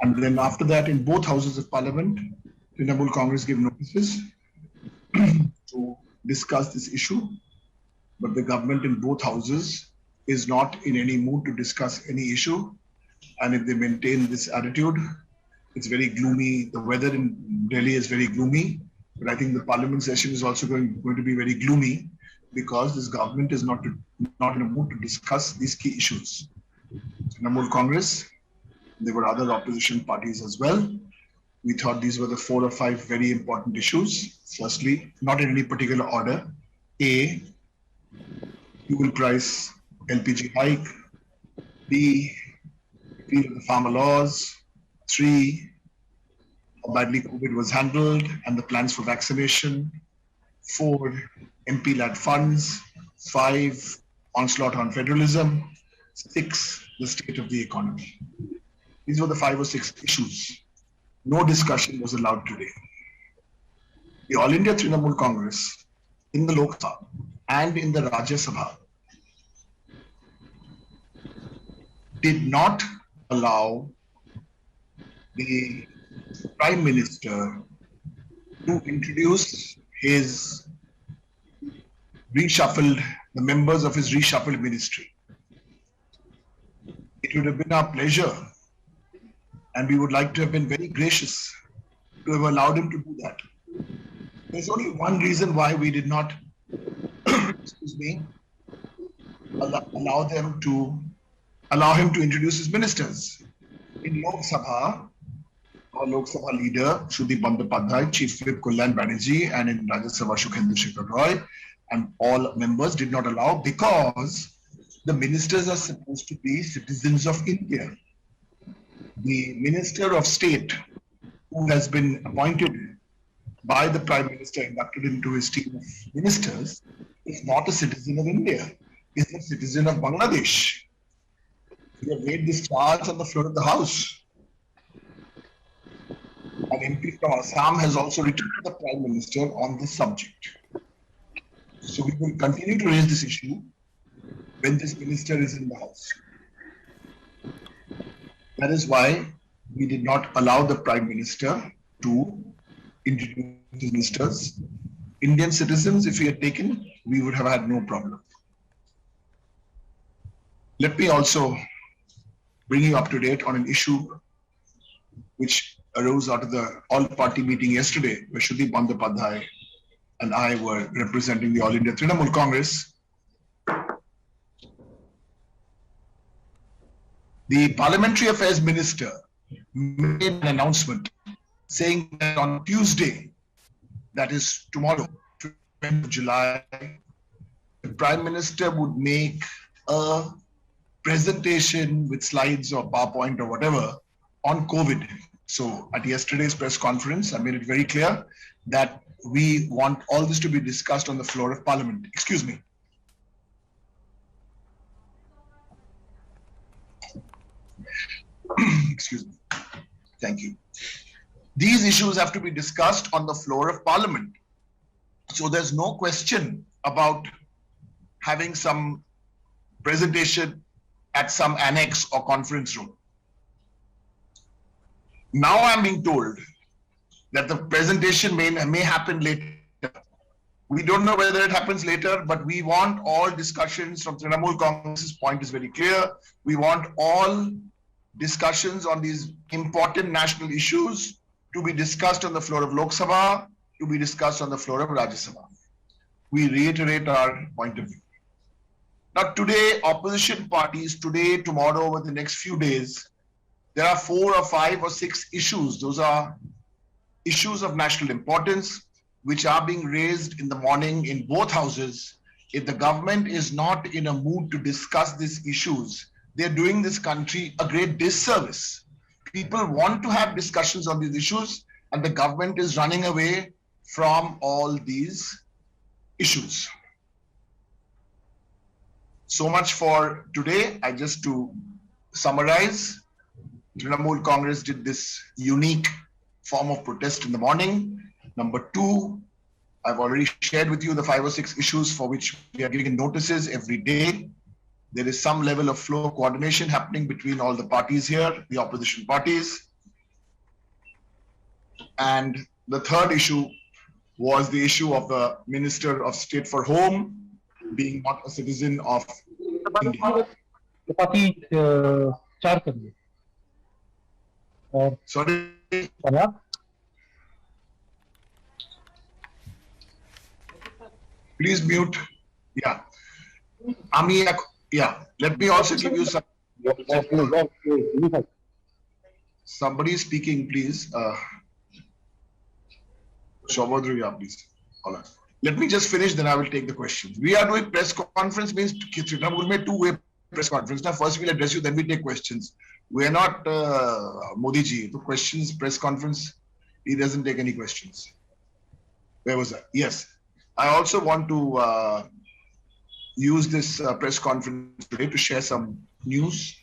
And then after that, in both houses of parliament, Trinamool Congress gave notices to discuss this issue. But the government in both houses is not in any mood to discuss any issue. And if they maintain this attitude, it's very gloomy. The weather in Delhi is very gloomy. But I think the parliament session is also going to be very gloomy because this government is not in a mood to discuss these key issues. Trinamool Congress, there were other opposition parties as well. We thought these were the 4 or 5 very important issues. Firstly, not in any particular order. A, fuel price, LPG hike. B, repeal of the farmer laws. 3, how badly COVID was handled and the plans for vaccination. 4, MP-led funds. 5, onslaught on federalism. 6, the state of the economy. These were the 5 or 6 issues. No discussion was allowed today. The All India Trinamool Congress in the Lok Sabha and in the Rajya Sabha did not allow the Prime Minister to introduce the members of his reshuffled ministry. It would have been our pleasure, and we would like to have been very gracious to have allowed him to do that. There's only one reason why we did not, allow him to introduce his ministers. In Lok Sabha, our Lok Sabha leader, Shruti Bandyopadhyay, Chief Whip Kullan Banerjee, and in Rajya Sabha, Shukhendra Shekhar Roy, and all members did not allow because the ministers are supposed to be citizens of India. The Minister of State, who has been appointed by the Prime Minister, inducted into his team of ministers, is not a citizen of India. Is a citizen of Bangladesh. We have made this charge on the floor of the House. An MP from Assam has also written to the Prime Minister on this subject. So we will continue to raise this issue when this minister is in the House. That is why we did not allow the Prime Minister to introduce the ministers. Indian citizens, if he had taken, we would have had no problem. Let me also bring you up to date on an issue which arose out of the all-party meeting yesterday, where Shruti Bandyopadhyay and I were representing the All India Trinamool Congress. The Parliamentary Affairs Minister made an announcement saying that on Tuesday, that is tomorrow, 20th of July, the Prime Minister would make a presentation with slides or PowerPoint or whatever on COVID. So at yesterday's press conference, I made it very clear that we want all this to be discussed on the floor of Parliament. Excuse me. Excuse me. Thank you. These issues have to be discussed on the floor of Parliament. So there's no question about having some presentation at some annex or conference room. Now I'm being told that the presentation may happen later. We don't know whether it happens later, but we want all discussions from Trinamool Congress's point is very clear. We want all discussions on these important national issues to be discussed on the floor of Lok Sabha, to be discussed on the floor of Rajya Sabha. We reiterate our point of view. Now today, opposition parties, today, tomorrow, over the next few days, there are 4 or 5 or 6 issues. Those are issues of national importance, which are being raised in the morning in both houses. If the government is not in a mood to discuss these issues, they're doing this country a great disservice. People want to have discussions on these issues, and the government is running away from all these issues. So much for today. Just to summarize, Trinamool Congress did this unique form of protest in the morning. Number 2, I've already shared with you the 5 or 6 issues for which we are giving notices every day. There is some level of flow coordination happening between all the parties here, the opposition parties. And the third issue was the issue of the Minister of State for Home being not a citizen of India. चपाती चार करिए और Sorry, salad please mute. Yeah. Yeah. Let me also give you some. Somebody is speaking, please. Shobhodriya, please. All right. Let me just finish, then I will take the questions. We are doing press conference, means Trinamool mein two-way press conference. Now, first we'll address you, then we take questions. We are not Modi ji. The questions, press conference, he doesn't take any questions. Where was I? Yes. I also want to use this press conference today to share some news